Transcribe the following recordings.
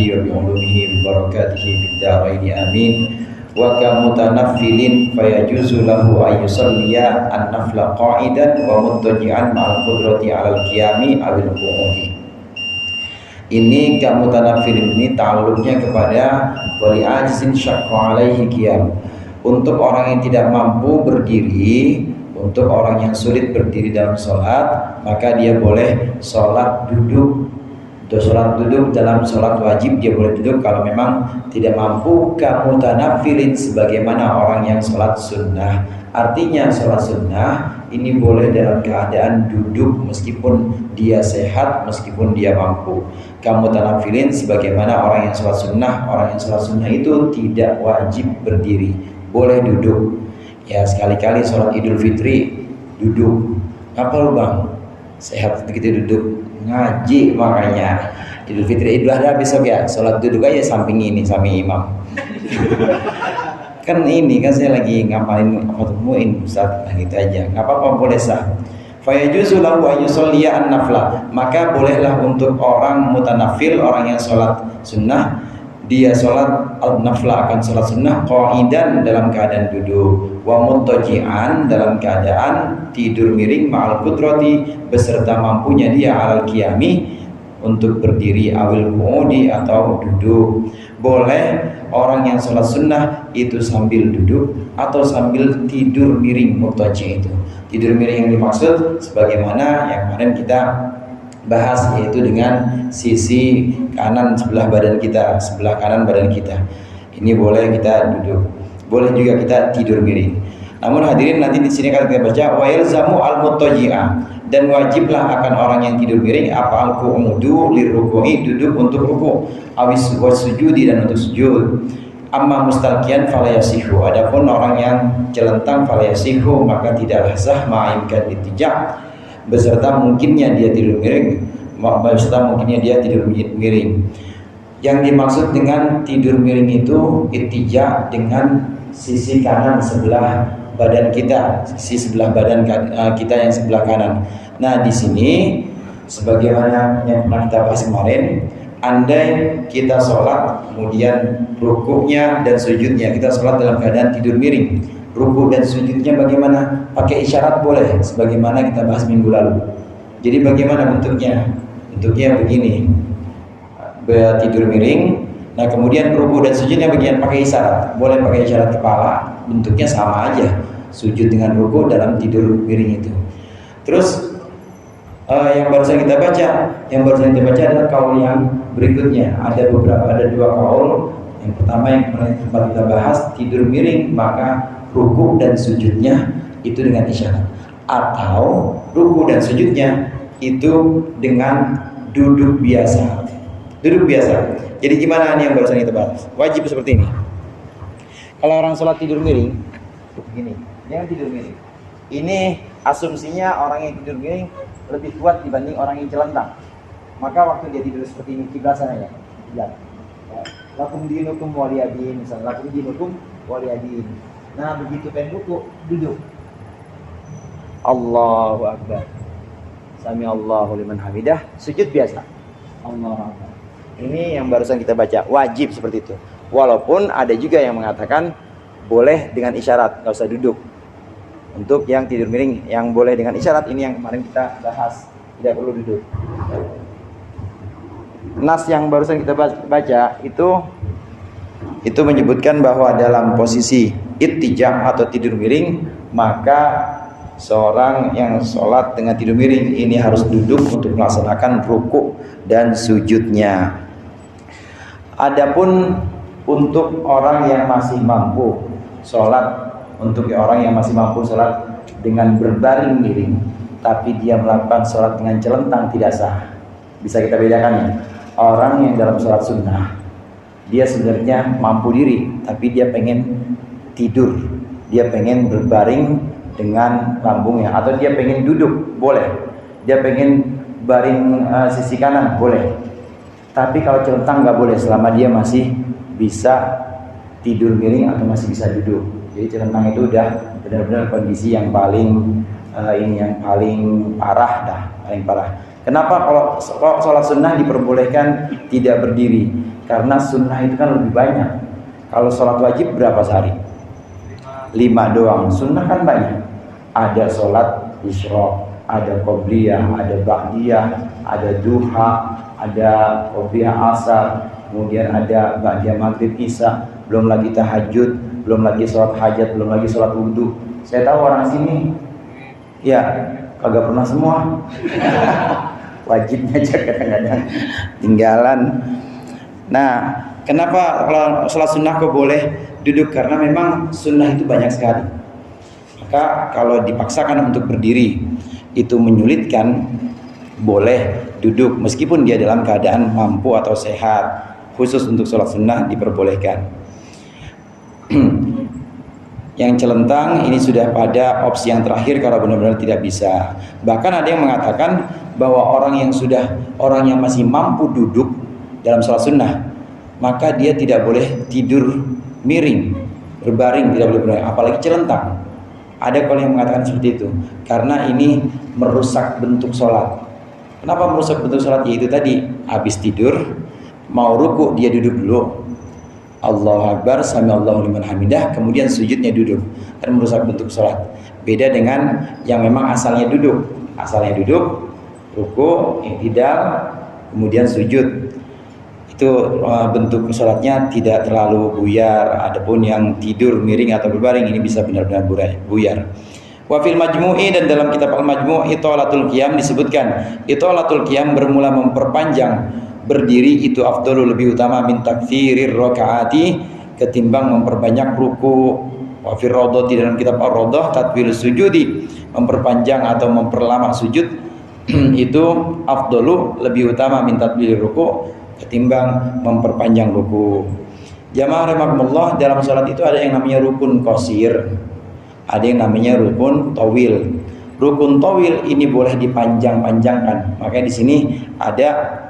wa bi ulumihi wa barakatihi fid dharain amin. Wa ka mutanaffilin fayajuzu lahu ay yusalliya an-nafla qa'idan wa muttaji'an ma'al qudrati 'alal qiyami awil qu'udi. Ini kamutanaffilin ini ta'alluqnya kepada wali ajizin syaqqa alaihi qiyam. Untuk orang yang tidak mampu berdiri, untuk orang yang sulit berdiri dalam sholat, maka dia boleh sholat duduk. Untuk sholat duduk dalam sholat wajib dia boleh duduk kalau memang tidak mampu. Kamutanaffilin sebagaimana orang yang sholat sunnah. Artinya sholat sunnah ini boleh dalam keadaan duduk meskipun dia sehat, meskipun dia mampu. Kamutanaffilin sebagaimana orang yang sholat sunnah. Orang yang sholat sunnah itu tidak wajib berdiri, boleh duduk. Ya sekali-kali sholat Idul Fitri duduk. Apa lu bang? Sehat begitu duduk ngaji, makanya Idul Fitri Idul Adha besok ya sholat duduk aja samping ini, samping imam. Kan ini kan saya lagi ngapalin apa temuin Ustaz, nah gitu aja, nggak apa-apa, boleh sah. Fayajuzu lahu an yusalliya an-nafla, maka bolehlah untuk orang mutanaffil, orang yang sholat sunnah, dia sholat al-nafla akan sholat sunnah qa'idan dalam keadaan duduk, wa muttaji'an dalam keadaan tidur miring ma'al qudrati beserta mampunya dia alal qiyami untuk berdiri awil qu'udi atau duduk. Boleh orang yang sholat sunnah itu sambil duduk atau sambil tidur miring. Muttaji itu tidur miring yang dimaksud sebagaimana yang kemarin kita bahas, yaitu dengan sisi kanan sebelah badan kita, sebelah kanan badan kita. Ini boleh kita duduk, boleh juga kita tidur miring. Namun hadirin nanti di sini kita baca wa yalzamu al-muttaji'a, dan wajiblah akan orang yang tidur miring apa al-qu'udu lirruku'i, duduk untuk ruku', awis wasujudi dan untuk sujud. Amma mustalqiyan fala yasihu, adapun orang yang celentang fala yasihu maka tidaklah sah ma'imkan ittija', beserta mungkinnya dia tidur miring, Yang dimaksud dengan tidur miring itu ittija dengan sisi kanan sebelah badan kita, sisi sebelah badan kita yang sebelah kanan. Nah di sini sebagaimana yang pernah kita bahas kemarin, andai kita sholat kemudian rukuknya dan sujudnya kita sholat dalam keadaan tidur miring, ruku dan sujudnya bagaimana? Pakai isyarat boleh, sebagaimana kita bahas minggu lalu. Jadi bagaimana bentuknya? Bentuknya begini, tidur miring. Nah kemudian ruku dan sujudnya bagian pakai isyarat, boleh pakai isyarat kepala, bentuknya sama aja, sujud dengan ruku dalam tidur miring itu. Terus yang barusan kita baca adalah kaul yang berikutnya. Ada dua kaul. Yang pertama yang pernah kita bahas, tidur miring maka ruku dan sujudnya itu dengan isyarat, atau ruku dan sujudnya itu dengan duduk biasa. Jadi gimana nih yang barusan kita bahas? Wajib seperti ini. Kalau orang sholat tidur miring, begini, jangan tidur miring. Ini asumsinya orang yang tidur miring lebih kuat dibanding orang yang celentang. Maka waktu dia tidur seperti ini, kiblat sana ya, kiblat. Lakum dinukum waliyadin, misalnya lakum dinukum waliyadin. Nah begitu pengen ruku, duduk. Allahu Akbar, Sami Allahu liman hamidah, sujud biasa. Allahu Akbar. Ini yang barusan kita baca, wajib seperti itu. Walaupun ada juga yang mengatakan boleh dengan isyarat, nggak usah duduk. Untuk yang tidur miring, yang boleh dengan isyarat ini yang kemarin kita bahas, tidak perlu duduk. Nas yang barusan kita baca itu menyebutkan bahwa dalam posisi ittija' atau tidur miring, maka seorang yang sholat dengan tidur miring ini harus duduk untuk melaksanakan ruku dan sujudnya. Adapun untuk orang yang masih mampu sholat, dengan berbaring miring, tapi dia melakukan sholat dengan celentang, tidak sah. Bisa kita bedakan ya. Orang yang dalam sholat sunnah, dia sebenarnya mampu diri, tapi dia pengen tidur, dia pengen berbaring dengan lambungnya, atau dia pengen duduk, boleh. Dia pengen baring sisi kanan, boleh. Tapi kalau celentang nggak boleh, selama dia masih bisa tidur miring atau masih bisa duduk. Jadi celentang itu udah benar-benar kondisi yang paling paling parah dah, paling parah. Kenapa kalau sholat sunnah diperbolehkan tidak berdiri? Karena sunnah itu kan lebih banyak. Kalau sholat wajib berapa sehari? 5 doang. Sunnah kan banyak. Ada sholat isyraq, ada qobliyah, ada ba'diyah, ada duha, ada qobliyah asar, kemudian ada ba'diyah maghrib isya, belum lagi tahajud, belum lagi sholat hajat, belum lagi sholat wudhu. Saya tahu orang sini ya kagak pernah semua. Wajibnya aja kadang-kadang tinggalan. Nah, kenapa kalau sholat sunnah kok boleh duduk? Karena memang sunnah itu banyak sekali. Maka kalau dipaksakan untuk berdiri itu menyulitkan, boleh duduk meskipun dia dalam keadaan mampu atau sehat. Khusus untuk sholat sunnah diperbolehkan. Yang celentang ini sudah pada opsi yang terakhir kalau benar-benar tidak bisa. Bahkan ada yang mengatakan bahwa orang yang masih mampu duduk dalam sholat sunnah, maka dia tidak boleh tidur miring, berbaring, tidak boleh berbaring, apalagi celentang. Ada kalau yang mengatakan seperti itu, karena ini merusak bentuk sholat. Kenapa merusak bentuk sholat? Yaitu tadi, habis tidur mau ruku dia duduk dulu, Allahu Akbar, sami Allahu liman hamidah, kemudian sujudnya duduk, dan merusak bentuk sholat. Beda dengan yang memang asalnya duduk, ruku, i'tidal, kemudian sujud. Itu bentuk sholatnya tidak terlalu buyar. Adapun yang tidur miring atau berbaring ini bisa benar-benar buyar. Wa fil majmu'i, dan dalam kitab al-majmu' itolatul qiyam disebutkan, itolatul qiyam bermula memperpanjang berdiri itu afdhalu, lebih utama, min takfirir rakaati, ketimbang memperbanyak ruku. Wa fir rawdhati, dalam kitab ar-rawdah, tatwil sujudi, memperpanjang atau memperlama sujud itu afdhalu, lebih utama, min tatwil ruku, ketimbang memperpanjang ruku. Jamaah rahimakumullah, dalam salat itu ada yang namanya rukun qasir, ada yang namanya rukun tawil. Rukun tawil ini boleh dipanjang-panjangkan. Makanya di sini ada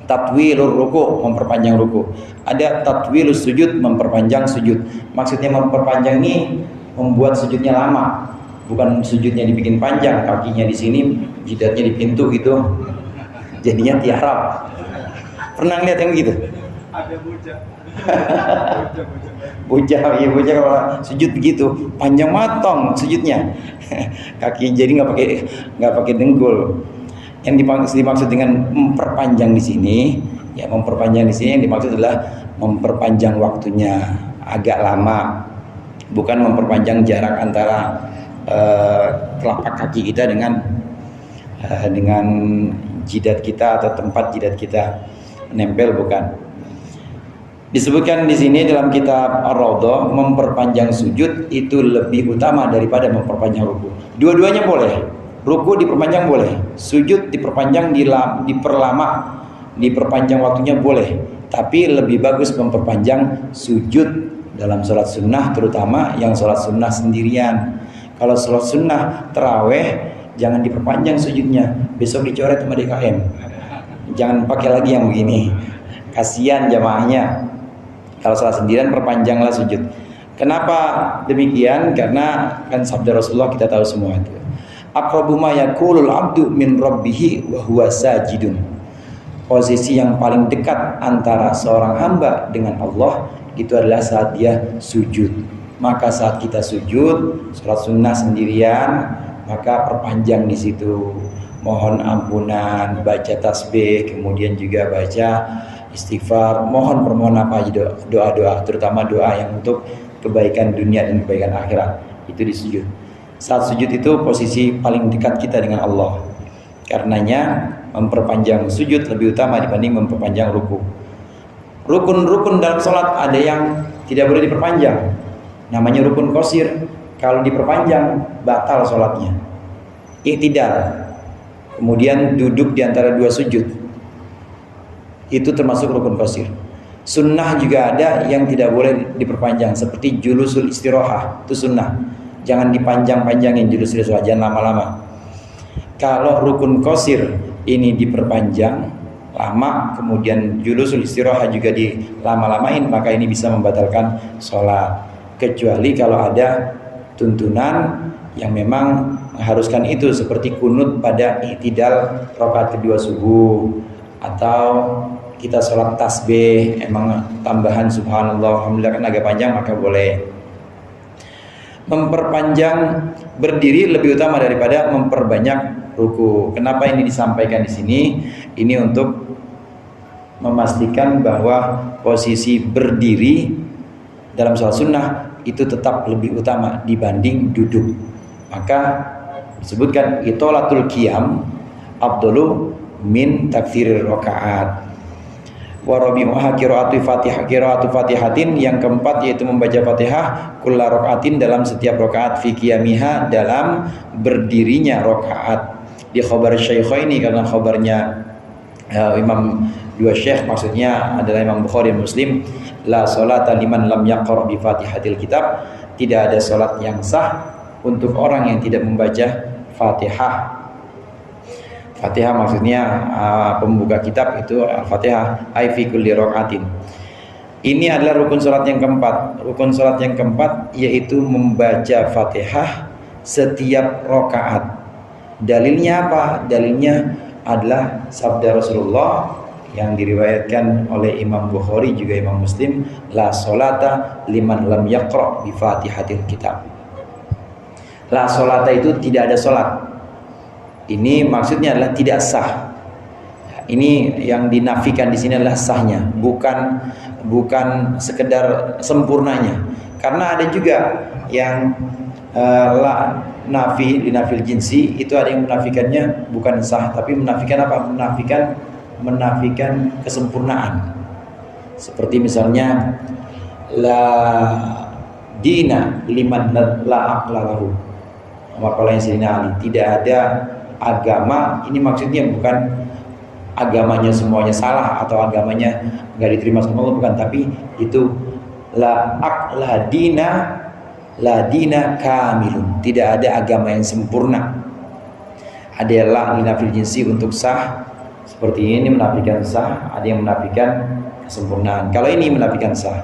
tatwilur ruku, memperpanjang ruku. Ada tatwilus sujud, memperpanjang sujud. Maksudnya memperpanjang ini membuat sujudnya lama, bukan sujudnya dibikin panjang, kakinya di sini, jidatnya di pintu gitu, jadinya tiarap. Pernah lihat yang begitu? Ada bocah. Bocah kalau sujud begitu, panjang matong sujudnya. Kaki jadi nggak pakai dengkul. Yang dimaksud dengan memperpanjang di sini, yang dimaksud adalah memperpanjang waktunya agak lama, bukan memperpanjang jarak antara telapak kaki kita dengan jidat kita atau tempat jidat kita nempel, bukan. Disebutkan di sini dalam kitab Ar-Rawdah, memperpanjang sujud itu lebih utama daripada memperpanjang ruku. Dua-duanya boleh. Ruku diperpanjang boleh, sujud diperpanjang, diperlama, diperpanjang waktunya boleh. Tapi lebih bagus memperpanjang sujud dalam sholat sunnah, terutama yang sholat sunnah sendirian. Kalau sholat sunnah terawih, jangan diperpanjang sujudnya, besok dicoret sama DKM. Jangan pakai lagi yang begini, kasihan jamaahnya. Kalau sholat sendirian perpanjanglah sujud. Kenapa demikian? Karena kan sabda Rasulullah kita tahu semua itu. Aqrabu ma yaqulul 'abdu min rabbih wa huwa sajidun. Posisi yang paling dekat antara seorang hamba dengan Allah itu adalah saat dia sujud. Maka saat kita sujud, sholat sunnah sendirian, maka perpanjang di situ. Mohon ampunan, baca tasbih, kemudian juga baca istighfar, mohon permohonan apa aja, doa-doa, terutama doa yang untuk kebaikan dunia dan kebaikan akhirat, itu di sujud. Saat sujud itu posisi paling dekat kita dengan Allah. Karenanya memperpanjang sujud lebih utama dibanding memperpanjang ruku. Rukun-rukun dalam sholat ada yang tidak boleh diperpanjang, namanya rukun qasir. Kalau diperpanjang batal sholatnya. I'tidal, kemudian duduk di antara dua sujud, itu termasuk rukun qasir. Sunnah juga ada yang tidak boleh diperpanjang, seperti julusul istirahah, itu sunnah. Jangan dipanjang-panjangin julusul istirahah, jangan lama-lama. Kalau rukun qasir ini diperpanjang lama, kemudian julusul istirahah juga dilama-lamain, maka ini bisa membatalkan sholat. Kecuali kalau ada tuntunan yang memang mengharuskan itu, seperti kunut pada i'tidal rakaat kedua subuh, atau kita sholat tasbih emang tambahan subhanallah alhamdulillah kan agak panjang, maka boleh. Memperpanjang berdiri lebih utama daripada memperbanyak ruku. Kenapa ini disampaikan di sini? Ini untuk memastikan bahwa posisi berdiri dalam sholat sunnah itu tetap lebih utama dibanding duduk. Maka disebutkan itolatul qiyam afdalu min takfirir rakaat. Wa rabi'uha qira'atu fatihatin, yang keempat yaitu membaca Fatihah kulla rakaatin dalam setiap rakaat, fi qiyamiha dalam berdirinya rakaat. Di khabar syaikhaini, karena khabarnya imam dua syekh, maksudnya adalah Imam Bukhari dan Muslim, la salata liman lam yaqra bi Fatihatil kitab, tidak ada salat yang sah untuk orang yang tidak membaca Fatihah. Fatihah maksudnya pembuka kitab itu Al-Fatihah, ai fi kulli rakaatin. Ini adalah rukun salat yang keempat. Rukun salat yang keempat yaitu membaca Fatihah setiap rakaat. Dalilnya apa? Dalilnya adalah sabda Rasulullah yang diriwayatkan oleh Imam Bukhari juga Imam Muslim, la sholata liman lam yaqra bi Fatihatil kitab. La sholata itu tidak ada sholat. Ini maksudnya adalah tidak sah. Ini yang dinafikan di sini adalah sahnya, bukan sekedar sempurnanya. Karena ada juga yang la nafi dinafil jinsi, itu ada yang menafikannya bukan sah, tapi menafikan apa? Menafikan kesempurnaan. Seperti misalnya la dina liman la aqla lahu. Maka yang Sayyidina Ali, tidak ada agama, ini maksudnya bukan agamanya semuanya salah atau agamanya nggak diterima sama Allah, bukan, tapi itu la dina kamilun, tidak ada agama yang sempurna. Ada la linafil jinsi untuk sah, seperti ini menafikan sah, ada yang menafikan kesempurnaan. Kalau ini menafikan sah.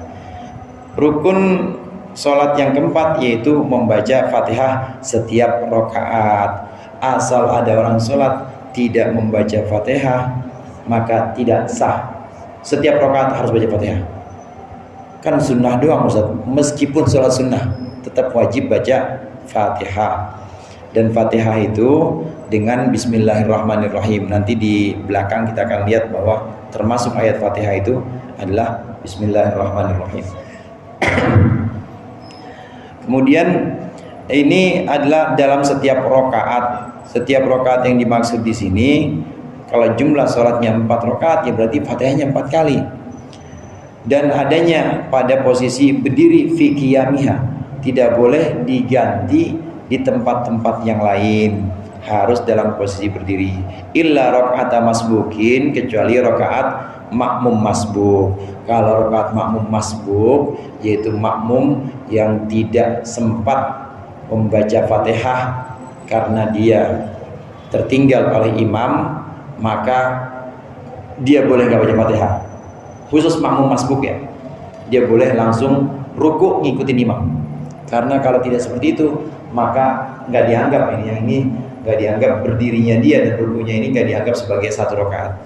Rukun salat yang keempat yaitu membaca Fatihah setiap rakaat. Asal ada orang sholat tidak membaca Fatihah, maka tidak sah. Setiap rakaat harus baca Fatihah. Kan sunnah doang Ustaz. Meskipun sholat sunnah tetap wajib baca Fatihah. Dan Fatihah itu dengan Bismillahirrahmanirrahim. Nanti di belakang kita akan lihat bahwa termasuk ayat Fatihah itu adalah Bismillahirrahmanirrahim. Kemudian ini adalah dalam setiap rakaat. Setiap rakaat yang dimaksud di sini, kalau jumlah sholatnya 4 rakaat, ya berarti Fatihahnya 4 kali. Dan adanya pada posisi berdiri fi qiyamiha, tidak boleh diganti di tempat-tempat yang lain, harus dalam posisi berdiri. Illa rakaat masbukin, kecuali rakaat makmum masbuk. Kalau rakaat makmum masbuk, yaitu makmum yang tidak sempat membaca Fatihah karena dia tertinggal oleh imam, maka dia boleh nggak baca Fatihah. Khusus makmum masbuk ya, dia boleh langsung rukuk ngikutin imam. Karena kalau tidak seperti itu, maka nggak dianggap ini nggak dianggap berdirinya dia dan rukunya ini nggak dianggap sebagai satu rakaat.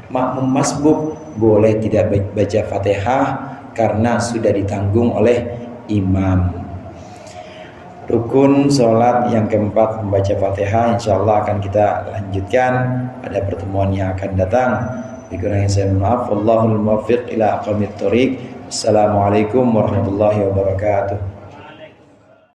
Makmum masbuk boleh tidak baca Fatihah karena sudah ditanggung oleh imam. Rukun sholat yang keempat membaca Fatihah, insyaallah akan kita lanjutkan pada pertemuan yang akan datang. Dikurangin saya maaf. Wallahul muwaffiq ila aqwamit thoriq. Assalamualaikum warahmatullahi wabarakatuh.